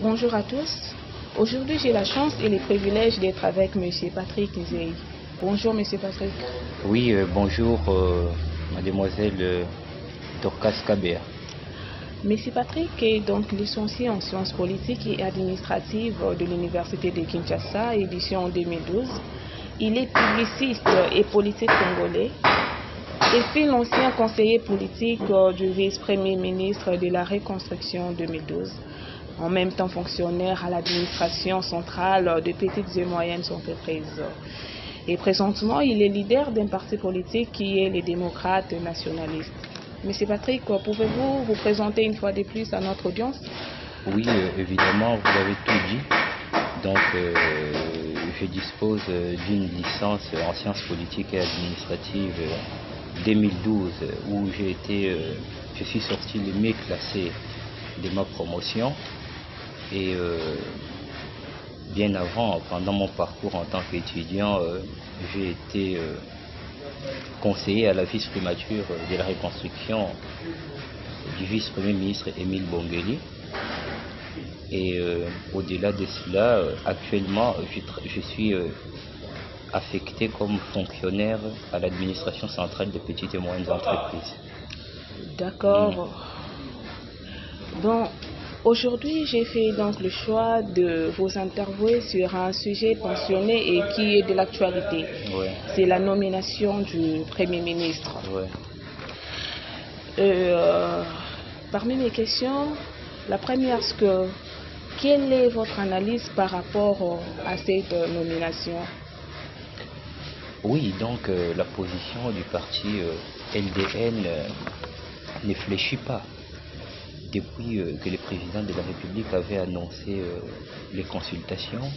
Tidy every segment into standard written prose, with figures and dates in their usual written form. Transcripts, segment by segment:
Bonjour à tous. Aujourd'hui, j'ai la chance et le privilège d'être avec M. Patrick Nzei. Bonjour, M. Patrick. Oui, bonjour, mademoiselle Dorcas Kabea. M. Patrick est donc licencié en sciences politiques et administratives de l'Université de Kinshasa, édition 2012. Il est publiciste et politique congolais et fut l'ancien conseiller politique du vice-premier ministre de la Reconstruction 2012. En même temps fonctionnaire à l'administration centrale de petites et moyennes entreprises. Et présentement, il est leader d'un parti politique qui est les démocrates nationalistes. Monsieur Patrick, pouvez-vous vous présenter une fois de plus à notre audience? Oui, évidemment, vous avez tout dit. Donc, je dispose d'une licence en sciences politiques et administratives 2012 où je suis sorti le mieux classé de ma promotion. Et bien avant, pendant mon parcours en tant qu'étudiant, j'ai été conseiller à la vice-primature de la reconstruction du vice-premier ministre Émile Bongeli. Et au-delà de cela, actuellement, je suis affecté comme fonctionnaire à l'administration centrale des petites et moyennes entreprises. D'accord. Bon, aujourd'hui, j'ai fait donc le choix de vous interviewer sur un sujet passionné et qui est de l'actualité. Ouais. C'est la nomination du Premier ministre. Ouais. Parmi mes questions, la première, quelle est votre analyse par rapport à cette nomination? Oui, donc la position du parti LDN ne fléchit pas. Depuis que le président de la République avait annoncé les consultations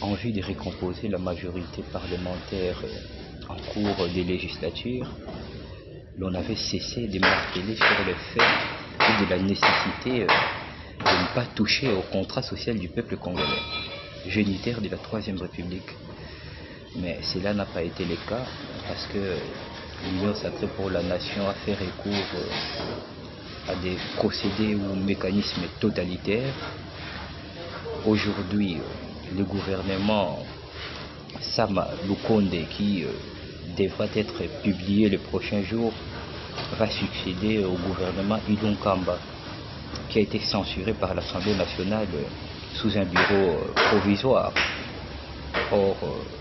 en vue de recomposer la majorité parlementaire en cours des législatures, l'on avait cessé de marteler sur le fait et de la nécessité de ne pas toucher au contrat social du peuple congolais, génitaire de la Troisième République. Mais cela n'a pas été le cas parce que l'Union sacrée pour la nation a fait recours à des procédés ou mécanismes totalitaires. Aujourd'hui, le gouvernement Sama Lukonde, qui devra être publié le prochain jour, va succéder au gouvernement Ilunkamba, qui a été censuré par l'Assemblée nationale sous un bureau provisoire, or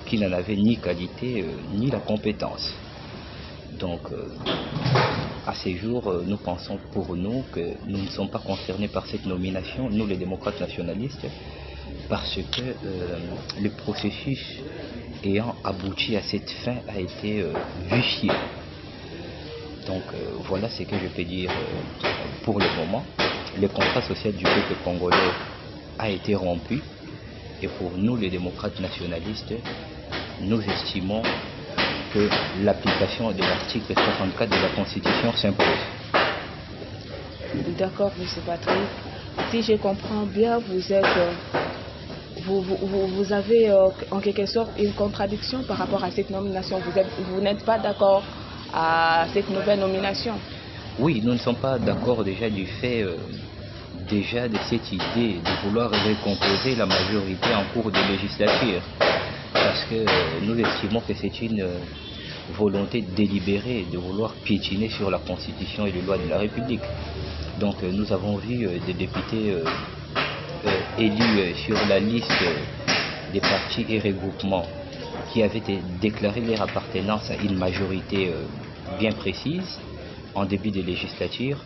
qui n'en avait ni qualité ni la compétence. Donc, à ces jours, nous pensons pour nous que nous ne sommes pas concernés par cette nomination, nous les démocrates nationalistes, parce que le processus ayant abouti à cette fin a été vicié. Donc voilà ce que je peux dire pour le moment. Le contrat social du peuple congolais a été rompu et pour nous les démocrates nationalistes, nous estimons que l'application de l'article 64 de la Constitution s'impose. D'accord, M. Patrick. Si je comprends bien, vous avez en quelque sorte une contradiction par rapport à cette nomination. Vous n'êtes pas d'accord à cette nouvelle nomination? Oui, nous ne sommes pas d'accord déjà du fait de cette idée de vouloir recomposer la majorité en cours de législature. Parce que nous estimons que c'est une volonté délibérée de vouloir piétiner sur la Constitution et les lois de la République. Donc nous avons vu des députés élus sur la liste des partis et regroupements qui avaient déclaré leur appartenance à une majorité bien précise en début de législature,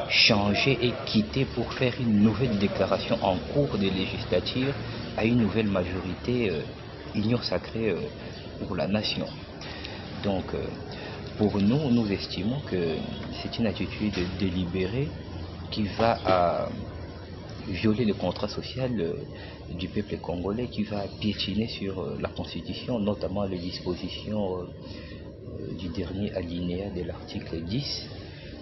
changer et quitter pour faire une nouvelle déclaration en cours de législature à une nouvelle majorité Union sacrée pour la nation. Donc, pour nous, nous estimons que c'est une attitude délibérée qui va à violer le contrat social du peuple congolais, qui va piétiner sur la Constitution, notamment les dispositions du dernier alinéa de l'article 10,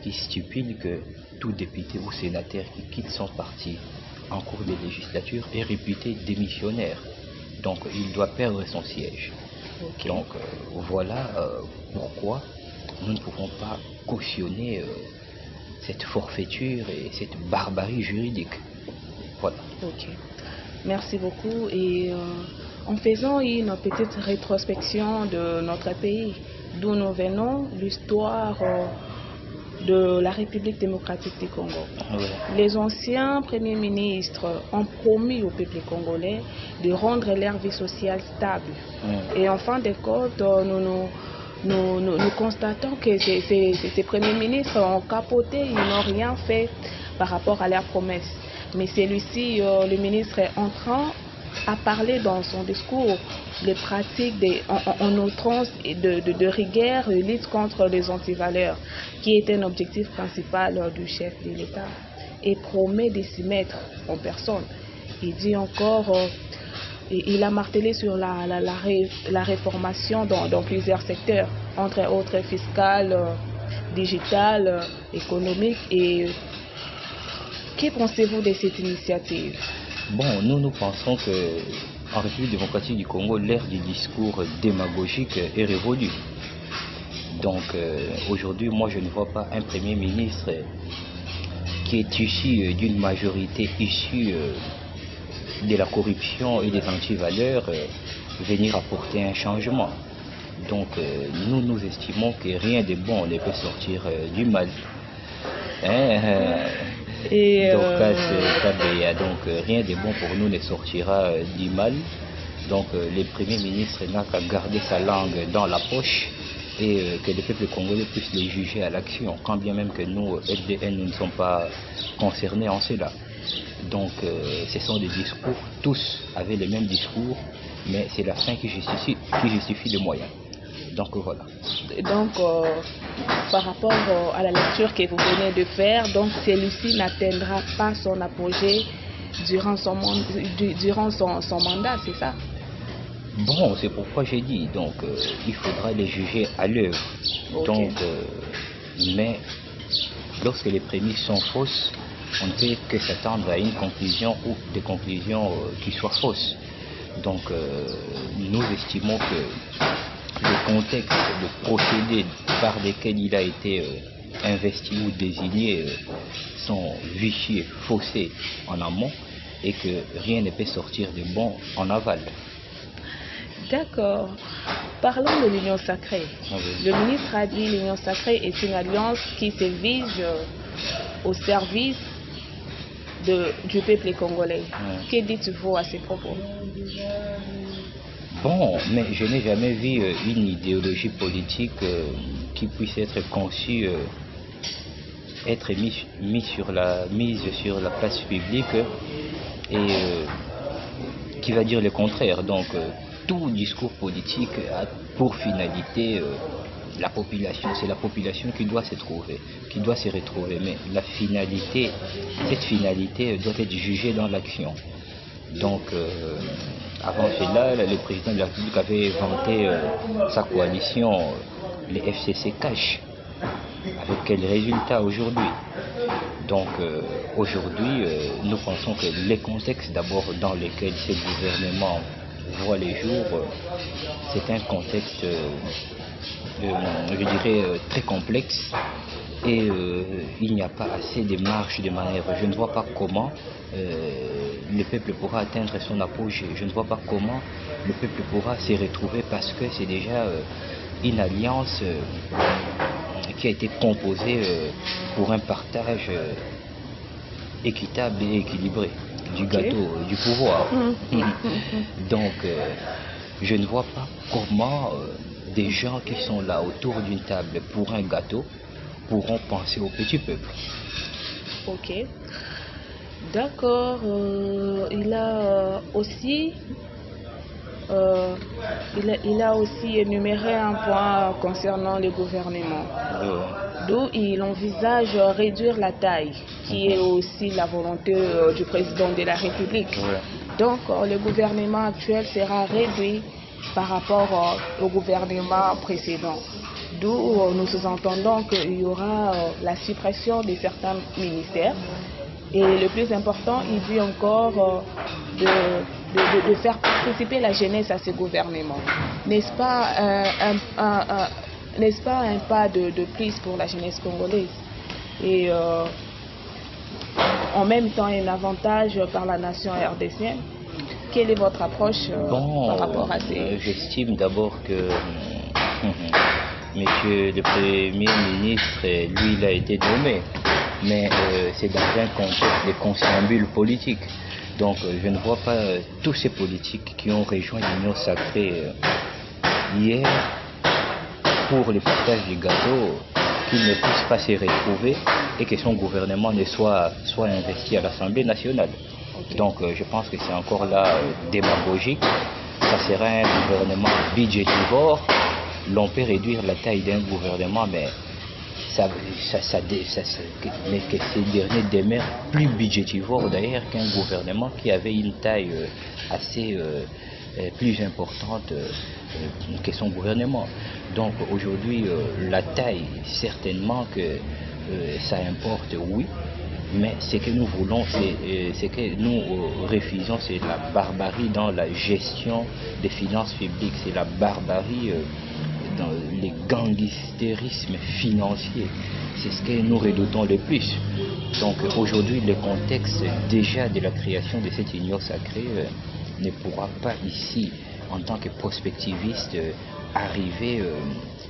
qui stipule que tout député ou sénateur qui quitte son parti en cours de législature est réputé démissionnaire. Donc il doit perdre son siège. Okay. Donc voilà pourquoi nous ne pouvons pas cautionner cette forfaiture et cette barbarie juridique. Voilà. Ok. Merci beaucoup. Et en faisant une petite rétrospection de notre pays, d'où nous venons, l'histoire de la République démocratique du Congo. Oui. Les anciens premiers ministres ont promis au peuple congolais de rendre leur vie sociale stable. Et en fin de compte, nous constatons que ces premiers ministres ont capoté, ils n'ont rien fait par rapport à leurs promesses. Mais celui-ci, le ministre est en train à parler dans son discours les pratiques en outrance de rigueur et lutte contre les antivaleurs, qui est un objectif principal du chef de l'État, et promet de s'y mettre en personne. Il dit encore, il a martelé sur la réformation dans plusieurs secteurs, entre autres fiscal, digital, économique. Et que pensez-vous de cette initiative? Bon, nous pensons que en République démocratique du Congo, l'ère du discours démagogique est révolue. Donc aujourd'hui, moi je ne vois pas un Premier ministre qui est issu d'une majorité issue de la corruption et des antivaleurs venir apporter un changement. Donc nous estimons que rien de bon ne peut sortir du mal. Donc rien de bon pour nous ne sortira du mal. Donc le Premier ministre n'a qu'à garder sa langue dans la poche et que le peuple congolais puisse les juger à l'action, quand bien même que nous, FDN, nous ne sommes pas concernés en cela. Donc ce sont des discours, tous avaient les mêmes discours, mais c'est la fin qui justifie les moyens. Donc voilà. Donc par rapport à la lecture que vous venez de faire, donc celui-ci n'atteindra pas son apogée durant son mandat, c'est ça? Bon, c'est pourquoi j'ai dit, donc il faudra les juger à l'œuvre. Okay. Donc, mais lorsque les prémices sont fausses, on ne peut que s'attendre à une conclusion ou des conclusions qui soient fausses. Donc nous estimons que le contexte, le procédé par lesquels il a été investi ou désigné sont viciés et faussés en amont et que rien ne peut sortir de bon en aval. D'accord. Parlons de l'union sacrée. Oui. Le ministre a dit que l'union sacrée est une alliance qui se vise au service du peuple congolais. Oui. Que dites-vous à ces propos? Bon, mais je n'ai jamais vu une idéologie politique qui puisse être conçue, être mise sur la place publique et qui va dire le contraire. Donc, tout discours politique a pour finalité la population. C'est la population qui doit se trouver, qui doit se retrouver. Mais cette finalité doit être jugée dans l'action. Donc, avant cela, le président de la République avait vanté sa coalition, les FCC Cash. Avec quel résultat aujourd'hui? Donc, aujourd'hui, nous pensons que les contextes d'abord dans lesquels ce gouvernement voit les jours, c'est un contexte, je dirais, très complexe et il n'y a pas assez de marge de manœuvre. Je ne vois pas comment le peuple pourra atteindre son apogée. Je ne vois pas comment le peuple pourra se retrouver parce que c'est déjà une alliance qui a été composée pour un partage équitable et équilibré du gâteau, du pouvoir. Donc, je ne vois pas comment des gens qui sont là autour d'une table pour un gâteau pourront penser au petit peuple. Ok. D'accord. Il a aussi énuméré un point concernant le gouvernement. D'où il envisage réduire la taille, qui est aussi la volonté du président de la République. Donc le gouvernement actuel sera réduit par rapport au gouvernement précédent. D'où nous sous-entendons qu'il y aura la suppression de certains ministères. Et le plus important, il dit encore de faire participer la jeunesse à ce gouvernement. N'est-ce pas un pas de plus pour la jeunesse congolaise? Et en même temps un avantage par la nation RDCienne. Quelle est votre approche par rapport à ces... J'estime d'abord que Monsieur le Premier ministre, lui, il a été nommé, mais c'est dans un contexte de conciliabule politique. Donc je ne vois pas tous ces politiques qui ont rejoint l'Union sacrée hier pour le partage du gâteau, qu'ils ne puissent pas se retrouver et que son gouvernement ne soit investi à l'Assemblée nationale. Okay. Donc je pense que c'est encore là démagogique. Ça sera un gouvernement budgétivore. L'on peut réduire la taille d'un gouvernement, mais mais que ces derniers demeurent plus budgétivores d'ailleurs qu'un gouvernement qui avait une taille assez plus importante que son gouvernement. Donc aujourd'hui, la taille, certainement que ça importe, oui, mais ce que nous voulons, ce que nous refusons, c'est la barbarie dans la gestion des finances publiques, c'est la barbarie dans les gangstérismes financiers. C'est ce que nous redoutons le plus. Donc aujourd'hui, le contexte déjà de la création de cette union sacrée ne pourra pas ici, en tant que prospectiviste, arriver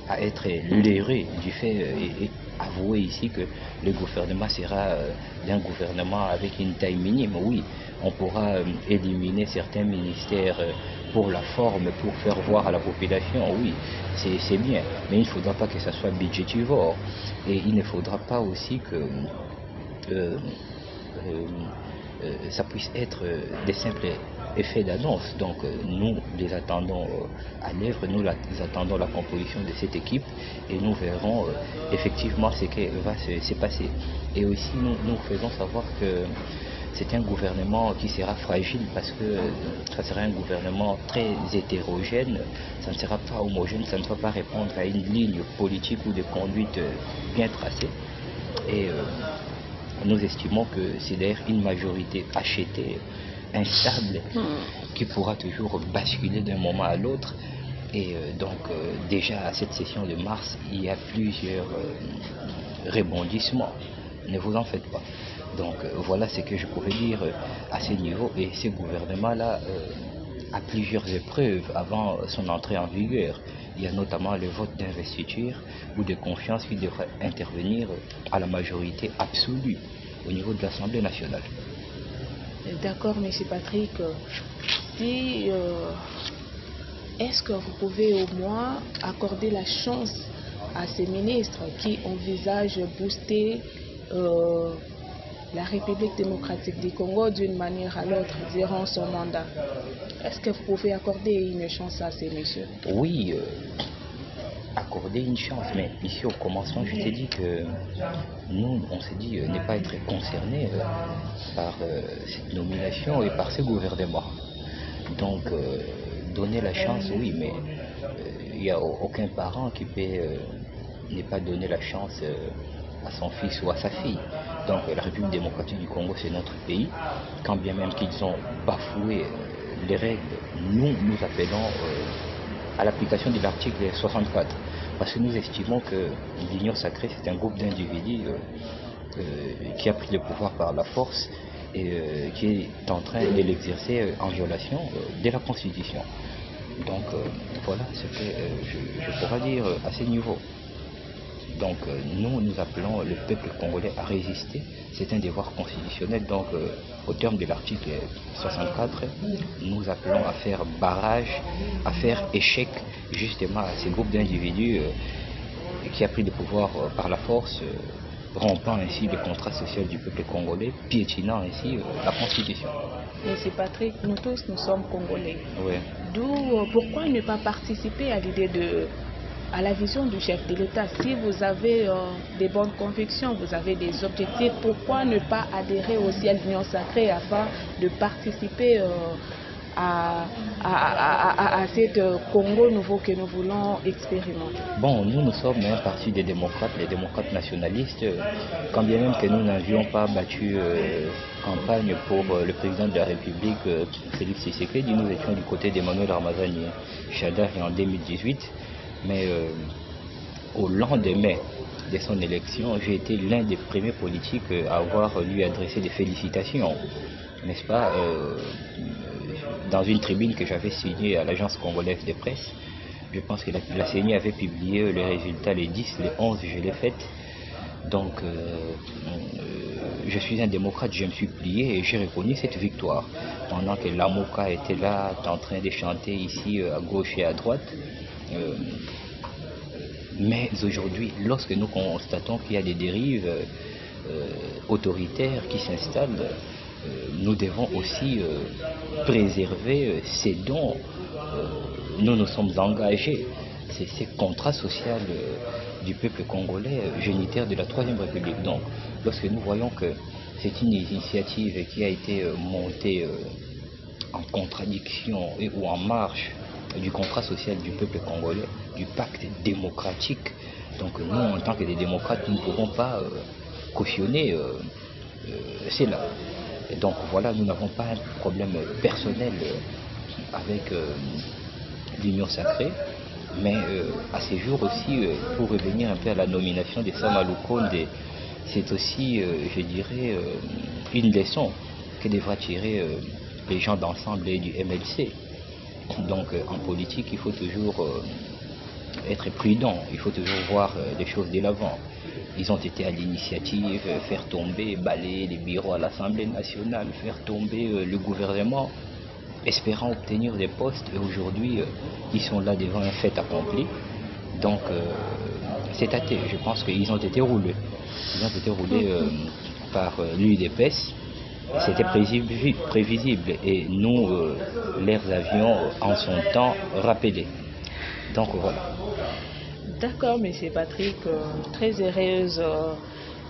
à être l'heureux du fait et avouer ici que le gouvernement sera d'un gouvernement avec une taille minime. Oui, on pourra éliminer certains ministères pour la forme, pour faire voir à la population, oui, c'est bien, mais il ne faudra pas que ça soit budgétivore. Et il ne faudra pas aussi que ça puisse être des simples effets d'annonce. Donc nous les attendons à l'œuvre, nous attendons la composition de cette équipe et nous verrons effectivement ce qui va se passer. Et aussi nous faisons savoir que c'est un gouvernement qui sera fragile parce que ça sera un gouvernement très hétérogène, ça ne sera pas homogène, ça ne va pas répondre à une ligne politique ou de conduite bien tracée. Et nous estimons que c'est d'ailleurs une majorité achetée, instable, qui pourra toujours basculer d'un moment à l'autre. Et donc déjà à cette session de mars, il y a plusieurs rebondissements. Ne vous en faites pas. Donc voilà ce que je pourrais dire à ce niveau. Et ce gouvernement-là a plusieurs épreuves avant son entrée en vigueur. Il y a notamment le vote d'investiture ou de confiance qui devrait intervenir à la majorité absolue au niveau de l'Assemblée nationale. D'accord, M. Patrick. Puis, est-ce que vous pouvez au moins accorder la chance à ces ministres qui envisagent booster la République démocratique du Congo d'une manière à l'autre durant son mandat? Est-ce que vous pouvez accorder une chance à ces messieurs? Oui, accorder une chance, mais ici au commencement je t'ai dit que nous on s'est dit ne pas être concernés par cette nomination et par ce gouvernement. Donc donner la chance, oui, mais il n'y a aucun parent qui peut ne pas donner la chance à son fils ou à sa fille. Donc la République démocratique du Congo, c'est notre pays. Quand bien même qu'ils ont bafoué les règles, nous appelons à l'application de l'article 64. Parce que nous estimons que l'Union sacrée, c'est un groupe d'individus qui a pris le pouvoir par la force et qui est en train de l'exercer en violation de la Constitution. Donc voilà ce que je pourrais dire à ce niveau. Donc nous appelons le peuple congolais à résister, c'est un devoir constitutionnel. Donc au terme de l'article 64, nous appelons à faire barrage, à faire échec justement à ces groupes d'individus qui a pris le pouvoir par la force, rompant ainsi le contrat social du peuple congolais, piétinant ainsi la Constitution. Monsieur Patrick, nous tous nous sommes congolais. Oui. D'où pourquoi ne pas participer à l'idée à la vision du chef de l'État? Si vous avez des bonnes convictions, vous avez des objectifs, pourquoi ne pas adhérer aussi à l'Union sacrée afin de participer à cet Congo nouveau que nous voulons expérimenter? Bon, nous sommes un parti des démocrates, les démocrates nationalistes, quand bien même que nous n'avions pas battu campagne pour le président de la République, Félix Tshisekedi, nous étions du côté d'Emmanuel Ramazani Shadari en 2018. Mais au lendemain dès son élection, j'ai été l'un des premiers politiques à avoir lui adressé des félicitations, n'est-ce pas, dans une tribune que j'avais signée à l'Agence congolaise de presse. Je pense que la CENI avait publié les résultats les 10, les 11, je l'ai fait. Donc, je suis un démocrate, je me suis plié et j'ai reconnu cette victoire. Pendant que l'Amoka était là, en train de chanter ici à gauche et à droite. Mais aujourd'hui, lorsque nous constatons qu'il y a des dérives autoritaires qui s'installent, nous devons aussi préserver ces dons. Nous nous sommes engagés. C'est ces contrats sociaux du peuple congolais génitaire de la Troisième République. Donc, lorsque nous voyons que c'est une initiative qui a été montée en contradiction ou en marche du contrat social du peuple congolais, du pacte démocratique, donc nous, en tant que des démocrates, nous ne pouvons pas cautionner cela. Et donc voilà, nous n'avons pas un problème personnel avec l'Union sacrée, mais à ces jours aussi, pour revenir un peu à la nomination de Samalou Condé, c'est aussi, je dirais, une leçon que devraient tirer les gens d'ensemble et du MLC. Donc en politique, il faut toujours être prudent, il faut toujours voir les choses de l'avant. Ils ont été à l'initiative, faire tomber, balayer les bureaux à l'Assemblée nationale, faire tomber le gouvernement, espérant obtenir des postes. Et aujourd'hui, ils sont là devant un fait accompli. Donc c'est athée. Je pense qu'ils ont été roulés. Ils ont été roulés par l'UDPS. C'était prévisible et nous les avions en son temps rappelé. Donc voilà. D'accord, M. Patrick, très heureuse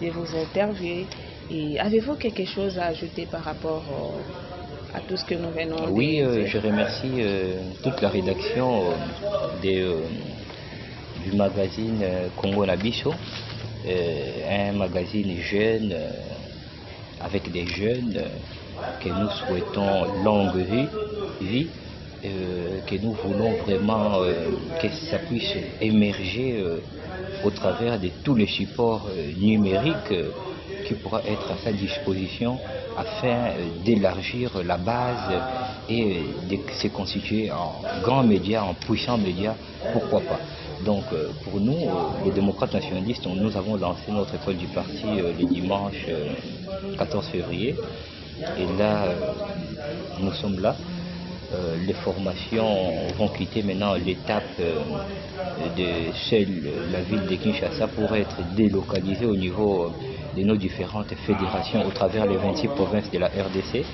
de vous interviewer. Et avez-vous quelque chose à ajouter par rapport à tout ce que nous venons de dire? Oui, je remercie toute la rédaction du magazine Congo Nabiso, un magazine jeune, avec des jeunes que nous souhaitons longue vie, que nous voulons vraiment que ça puisse émerger au travers de tous les supports numériques qui pourra être à sa disposition afin d'élargir la base et de se constituer en grand média, en puissant média, pourquoi pas. Donc pour nous, les démocrates nationalistes, nous avons lancé notre école du parti le dimanche 14 février. Et là, nous sommes là. Les formations vont quitter maintenant l'étape de seule la ville de Kinshasa pour être délocalisées au niveau de nos différentes fédérations au travers les 26 provinces de la RDC.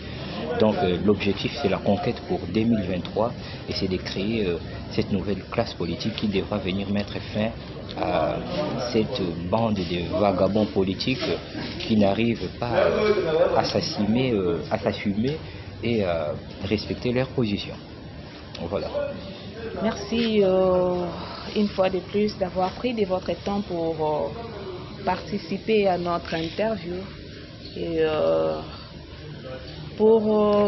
Donc l'objectif, c'est la conquête pour 2023 et c'est de créer cette nouvelle classe politique qui devra venir mettre fin à cette bande de vagabonds politiques qui n'arrivent pas à s'assumer et à respecter leurs positions. Voilà. Merci une fois de plus d'avoir pris de votre temps pour participer à notre interview. Et pour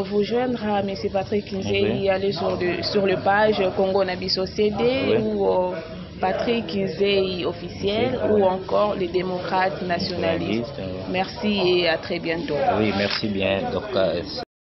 vous joindre à M. Patrick Kinzei, allez sur le page Congo Nabiso CD ou Patrick Kinzei officiel ou encore les démocrates nationalistes. Merci et à très bientôt. Oui, merci bien. Donc,